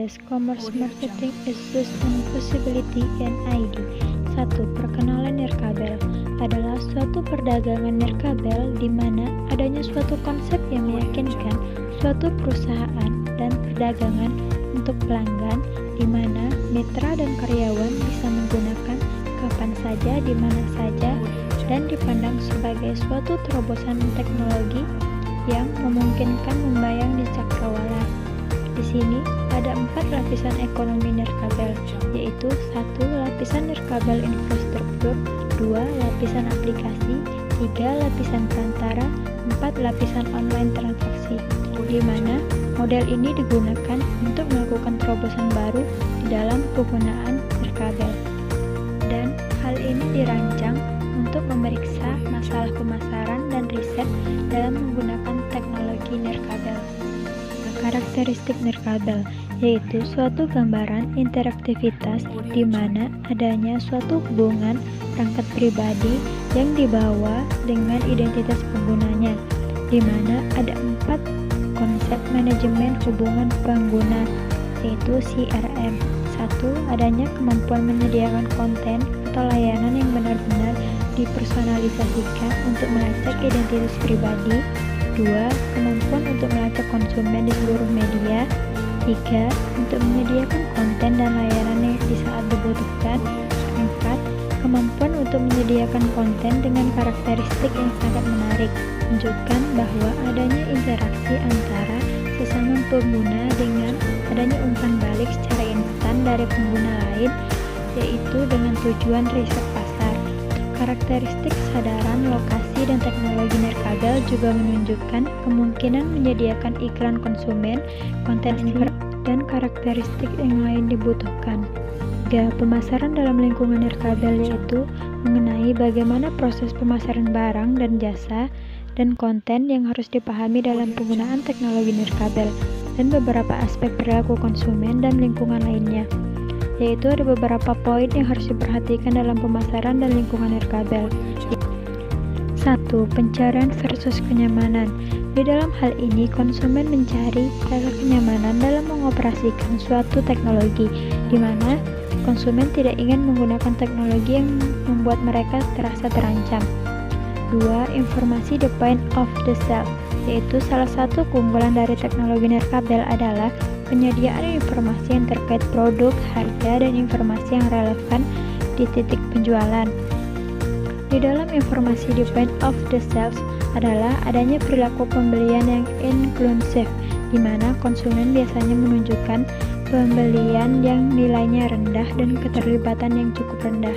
Wireless Commerce Marketing Issues and Possibility and ID. 1. Perkenalan nirkabel adalah suatu perdagangan nirkabel di mana adanya suatu konsep yang meyakinkan suatu perusahaan dan perdagangan untuk pelanggan, di mana mitra dan karyawan bisa menggunakan kapan saja, di mana saja, dan dipandang sebagai suatu terobosan teknologi yang memungkinkan membayang di cakrawala. Di sini ada 4 lapisan ekonomi nirkabel, yaitu 1. Lapisan nirkabel infrastruktur, 2. Lapisan aplikasi, 3. Lapisan perantara, 4. Lapisan online transaksi, di mana model ini digunakan untuk melakukan terobosan baru di dalam penggunaan nirkabel. Dan hal ini dirancang untuk memeriksa masalah pemasaran dan riset dalam menggunakan teknologi nirkabel. Karakteristik nirkabel yaitu suatu gambaran interaktivitas di mana adanya suatu hubungan perangkat pribadi yang dibawa dengan identitas penggunanya, di mana ada 4 konsep manajemen hubungan pengguna, yaitu CRM. 1. Adanya kemampuan menyediakan konten atau layanan yang benar-benar dipersonalisasikan untuk melacak identitas pribadi. 2. Kemampuan untuk melacak konsumen di seluruh media. 3. Untuk menyediakan konten dan layanan yang di saat dibutuhkan. 4. Kemampuan untuk menyediakan konten dengan karakteristik yang sangat menarik, menunjukkan bahwa adanya interaksi antara sesama pengguna dengan adanya umpan balik secara instan dari pengguna lain, yaitu dengan tujuan riset pasar. Karakteristik kesadaran lokasi dan teknologi nirkabel juga menunjukkan kemungkinan menyediakan iklan konsumen, konten dan karakteristik yang lain dibutuhkan. 3. Pemasaran dalam lingkungan nirkabel yaitu mengenai bagaimana proses pemasaran barang dan jasa dan konten yang harus dipahami dalam penggunaan teknologi nirkabel, dan beberapa aspek perilaku konsumen dan lingkungan lainnya. Yaitu ada beberapa poin yang harus diperhatikan dalam pemasaran dan lingkungan nirkabel. 1. Pencarian versus kenyamanan. Di dalam hal ini, konsumen mencari rasa kenyamanan dalam mengoperasikan suatu teknologi, di mana konsumen tidak ingin menggunakan teknologi yang membuat mereka terasa terancam. 2. Informasi the point of the sale, yaitu salah satu keunggulan dari teknologi nirkabel adalah penyediaan informasi yang terkait produk, harga, dan informasi yang relevan di titik penjualan. Di dalam informasi di point of the sales adalah adanya perilaku pembelian yang inklusif, di mana konsumen biasanya menunjukkan pembelian yang nilainya rendah dan keterlibatan yang cukup rendah.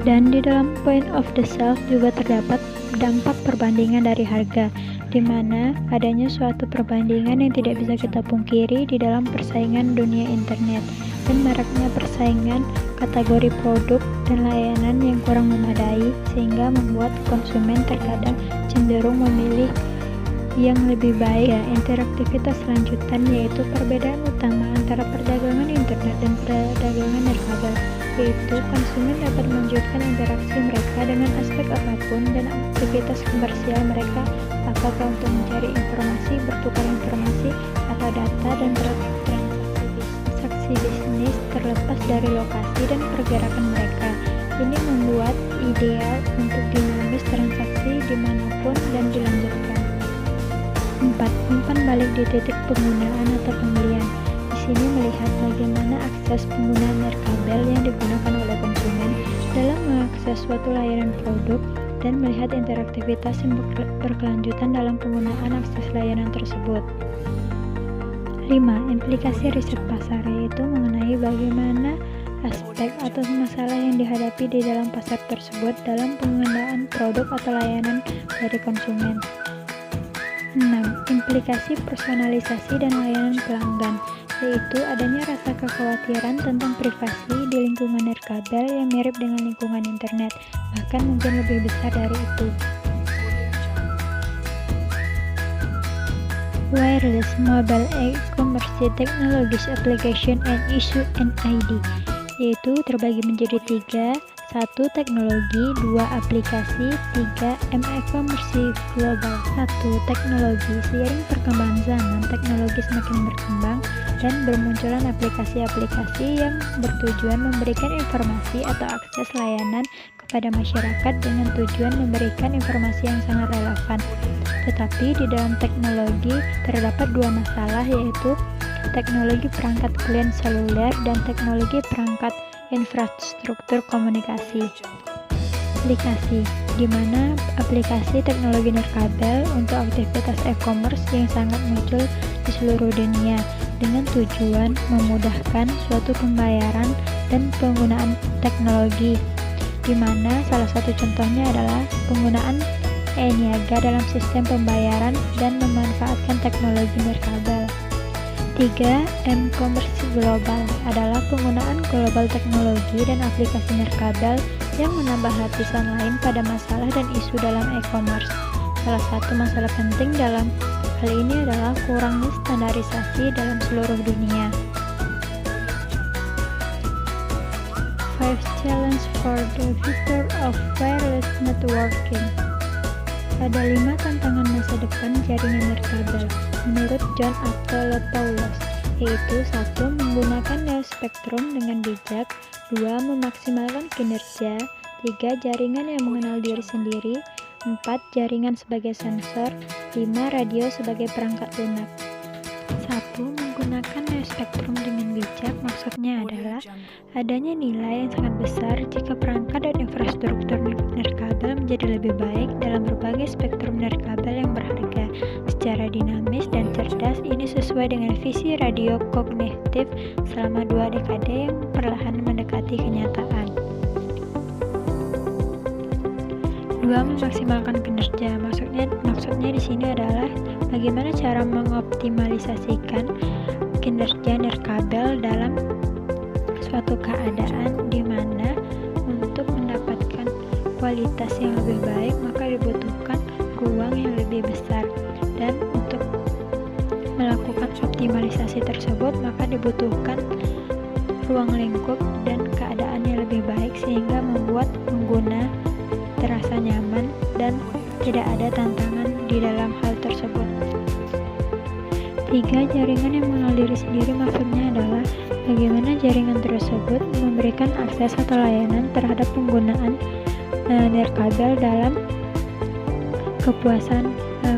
Dan di dalam point of the sales juga terdapat dampak perbandingan dari harga, di mana adanya suatu perbandingan yang tidak bisa kita pungkiri di dalam persaingan dunia internet, dan maraknya persaingan kategori produk dan layanan yang kurang memadai, sehingga membuat konsumen terkadang cenderung memilih yang lebih baik. Interaktivitas lanjutan yaitu perbedaan utama antara perdagangan internet dan perdagangan nirkabel, yaitu konsumen dapat melanjutkan interaksi mereka dengan aspek apapun dan aktivitas komersial mereka, apakah untuk mencari informasi, bertukar informasi, atau data, dan transaksi bisnis terlepas dari lokasi dan pergerakan mereka. Ini membuat ideal untuk dinamis transaksi dimanapun dan dilanjutkan. 4. Umpan balik di titik penggunaan atau pembelian. Di sini melihat bagaimana akses penggunaan nirkabel yang digunakan oleh konsumen dalam mengakses suatu layanan produk dan melihat interaktivitas yang berkelanjutan dalam penggunaan akses layanan tersebut. 5. Implikasi riset pasar, yaitu mengenai bagaimana aspek atau masalah yang dihadapi di dalam pasar tersebut dalam pengendalian produk atau layanan dari konsumen. 6. Implikasi personalisasi dan layanan pelanggan, yaitu adanya rasa kekhawatiran tentang privasi di lingkungan nirkabel yang mirip dengan lingkungan internet, bahkan mungkin lebih besar dari itu. Wireless Mobile E-commerce Technologies Application and Issue and ID, yaitu terbagi menjadi 3. 1. Teknologi, 2. Aplikasi, 3. E-commerce global. 1. Teknologi. Seiring perkembangan zaman, teknologi semakin berkembang dan bermunculan aplikasi-aplikasi yang bertujuan memberikan informasi atau akses layanan kepada masyarakat dengan tujuan memberikan informasi yang sangat relevan. Tetapi di dalam teknologi terdapat dua masalah, yaitu teknologi perangkat klien seluler dan teknologi perangkat infrastruktur komunikasi. Aplikasi, di mana aplikasi teknologi nirkabel untuk aktivitas e-commerce yang sangat muncul di seluruh dunia dengan tujuan memudahkan suatu pembayaran dan penggunaan teknologi, di mana salah satu contohnya adalah penggunaan e-niaga dalam sistem pembayaran dan memanfaatkan teknologi nirkabel. 3. M-commerce global adalah penggunaan global teknologi dan aplikasi nirkabel yang menambah lapisan lain pada masalah dan isu dalam e-commerce. Salah satu masalah penting dalam hal ini adalah kurangnya standarisasi dalam seluruh dunia. 5 challenge for the future of wireless networking. Ada 5 tantangan masa depan jaringan nirkabel menurut John Aptolopoulos, yaitu 1. Menggunakan daya spektrum dengan bijak, 2. Memaksimalkan kinerja, 3. Jaringan yang mengenal diri sendiri, 4. Jaringan sebagai sensor, 5. Radio sebagai perangkat lunak. 1. Menggunakan daya spektrum dengan bijak maksudnya adalah adanya nilai yang sangat besar jika perangkat dan infrastruktur nirkabel menjadi lebih baik dalam berbagai spektrum nirkabel yang berharga. Secara dinamis dan cerdas, ini sesuai dengan visi radio kognitif selama 2 dekade yang perlahan mendekati kenyataan. 2. Memaksimalkan kinerja. Maksudnya di sini adalah bagaimana cara mengoptimalisasikan kinerja nirkabel dalam suatu keadaan di mana untuk mendapatkan kualitas yang lebih baik maka dibutuhkan ruang yang lebih besar, dan untuk melakukan optimalisasi tersebut maka dibutuhkan ruang lingkup dan keadaan yang lebih baik sehingga membuat pengguna terasa nyaman dan tidak ada tantangan di dalam hal tersebut. 3. Jaringan yang mengenal diri sendiri maksudnya adalah bagaimana jaringan tersebut memberikan akses atau layanan terhadap penggunaan nirkabel dalam kepuasan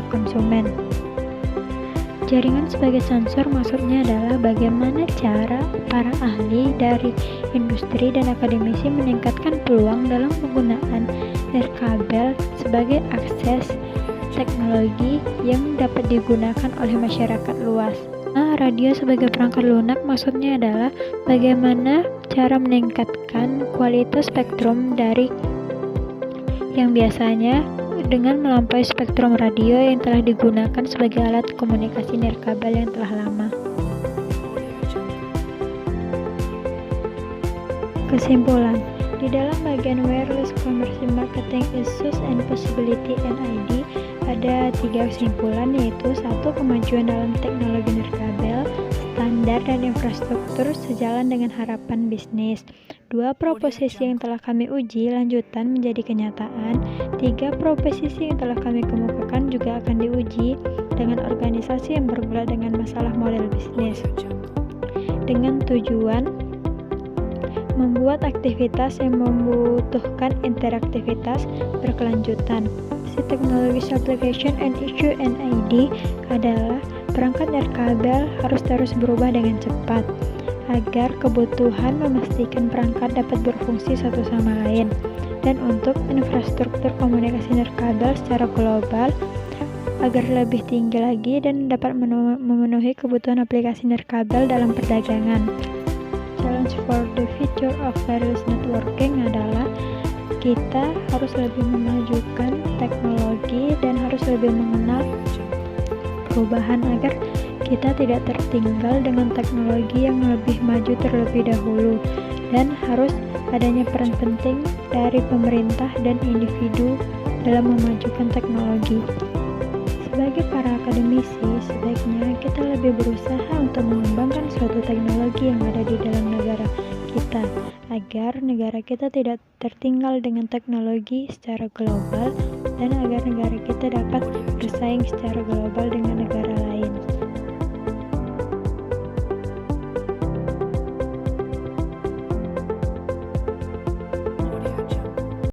konsumen. Jaringan sebagai sensor maksudnya adalah bagaimana cara para ahli dari industri dan akademisi meningkatkan peluang dalam penggunaan nirkabel sebagai akses teknologi yang dapat digunakan oleh masyarakat luas. Radio sebagai perangkat lunak maksudnya adalah bagaimana cara meningkatkan kualitas spektrum dari yang biasanya dengan melampaui spektrum radio yang telah digunakan sebagai alat komunikasi nirkabel yang telah lama. Kesimpulan, di dalam bagian wireless commercial marketing issues and possibility NID ada 3 kesimpulan, yaitu 1. Kemajuan dalam teknologi nirkabel, standar dan infrastruktur sejalan dengan harapan bisnis. 2. Proposisi yang telah kami uji lanjutan menjadi kenyataan. 3. Proposisi yang telah kami kemukakan juga akan diuji dengan organisasi yang bergerak dengan masalah model bisnis dengan tujuan membuat aktivitas yang membutuhkan interaktivitas berkelanjutan. Technology application and issue NID adalah perangkat nirkabel harus terus berubah dengan cepat agar kebutuhan memastikan perangkat dapat berfungsi satu sama lain, dan untuk infrastruktur komunikasi nirkabel secara global agar lebih tinggi lagi dan dapat memenuhi kebutuhan aplikasi nirkabel dalam perdagangan. Challenge for the future of wireless networking adalah kita harus lebih memajukan teknologi dan harus lebih mengenal perubahan agar kita tidak tertinggal dengan teknologi yang lebih maju terlebih dahulu, dan harus adanya peran penting dari pemerintah dan individu dalam memajukan teknologi. Sebagai para akademisi, sebaiknya kita lebih berusaha untuk mengembangkan suatu teknologi yang ada di dalam negara kita, agar negara kita tidak tertinggal dengan teknologi secara global dan agar negara kita dapat bersaing secara global dengan negara lain.